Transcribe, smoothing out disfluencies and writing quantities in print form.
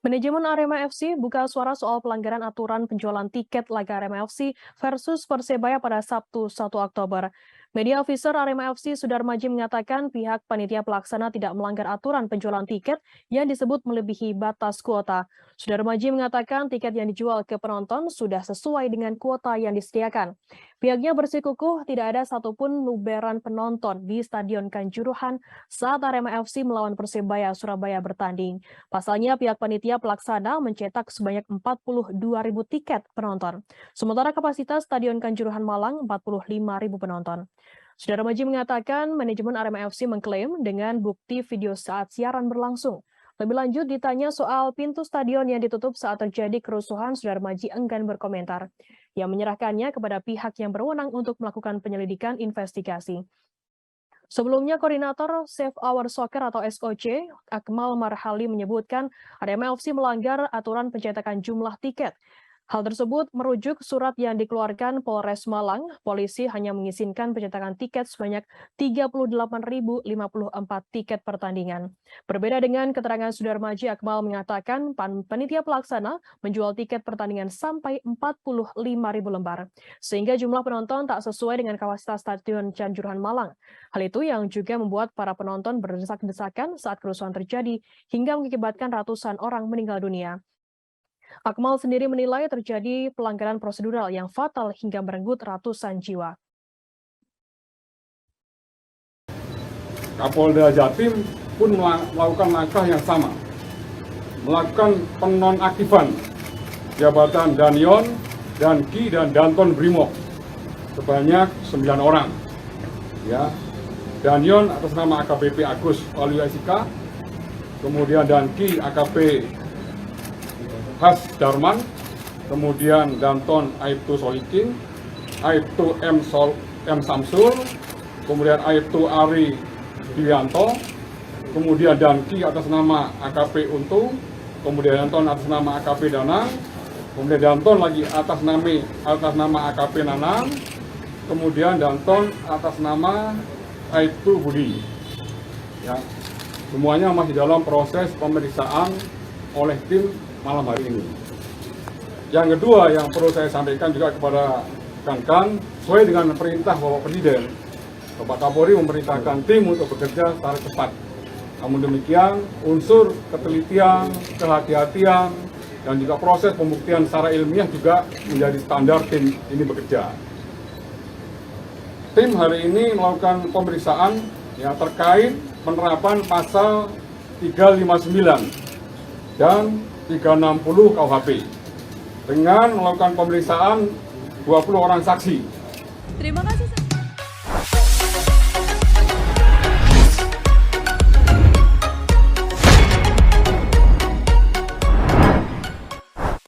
Manajemen Arema FC buka suara soal pelanggaran aturan penjualan tiket laga Arema FC versus Persebaya pada Sabtu 1 Oktober. Media officer Arema FC Sudar Maji mengatakan pihak panitia pelaksana tidak melanggar aturan penjualan tiket yang disebut melebihi batas kuota. Sudar Maji mengatakan tiket yang dijual ke penonton sudah sesuai dengan kuota yang disediakan. Pihaknya bersikukuh tidak ada satupun luberan penonton di Stadion Kanjuruhan saat Arema FC melawan Persebaya Surabaya bertanding. Pasalnya pihak panitia pelaksana mencetak sebanyak 42.000 tiket penonton. Sementara kapasitas Stadion Kanjuruhan Malang 45.000 penonton. Sudara Maji mengatakan manajemen Arema FC mengklaim dengan bukti video saat siaran berlangsung. Lebih lanjut ditanya soal pintu stadion yang ditutup saat terjadi kerusuhan, Sudara Maji enggan berkomentar. Yang menyerahkannya kepada pihak yang berwenang untuk melakukan penyelidikan investigasi. Sebelumnya, Koordinator Save Our Soccer atau SOC, Akmal Marhali menyebutkan Arema FC melanggar aturan pencetakan jumlah tiket. Hal tersebut merujuk surat yang dikeluarkan Polres Malang. Polisi hanya mengizinkan pencetakan tiket sebanyak 38.054 tiket pertandingan. Berbeda dengan keterangan Sudar Maji, Akmal mengatakan panitia pelaksana menjual tiket pertandingan sampai 45.000 lembar, sehingga jumlah penonton tak sesuai dengan kapasitas Stadion Kanjuruhan Malang. Hal itu yang juga membuat para penonton berdesak-desakan saat kerusuhan terjadi hingga mengakibatkan ratusan orang meninggal dunia. Akmal sendiri menilai terjadi pelanggaran prosedural yang fatal hingga merenggut ratusan jiwa. Kapolda Jatim pun melakukan langkah yang sama, melakukan penonaktifan jabatan Danion, Danki, dan Danton Brimob sebanyak 9 orang. Ya, Danion atas nama AKBP Agus Waluyaisika, kemudian Danki AKP Has Darman, kemudian Danton Aibtu Solikin, Aibtu M Samsul, kemudian Aibtu Ari Dianto, kemudian Danki atas nama AKP Untung, kemudian Danton atas nama AKP Danang, kemudian Danton lagi atas nama AKP Nanang, kemudian Danton atas nama Aibtu Budi. Ya, semuanya masih dalam proses pemeriksaan oleh tim malam hari ini. Yang kedua yang perlu saya sampaikan juga kepada rekan-rekan, sesuai dengan perintah Bapak Presiden, Bapak Kapolri memerintahkan tim untuk bekerja secara cepat. Namun demikian, unsur ketelitian, kehati-hatian, dan juga proses pembuktian secara ilmiah juga menjadi standar tim ini bekerja. Tim hari ini melakukan pemeriksaan ya, terkait penerapan pasal 359 dan 360 KUHP dengan melakukan pemeriksaan 20 orang saksi. Terima kasih.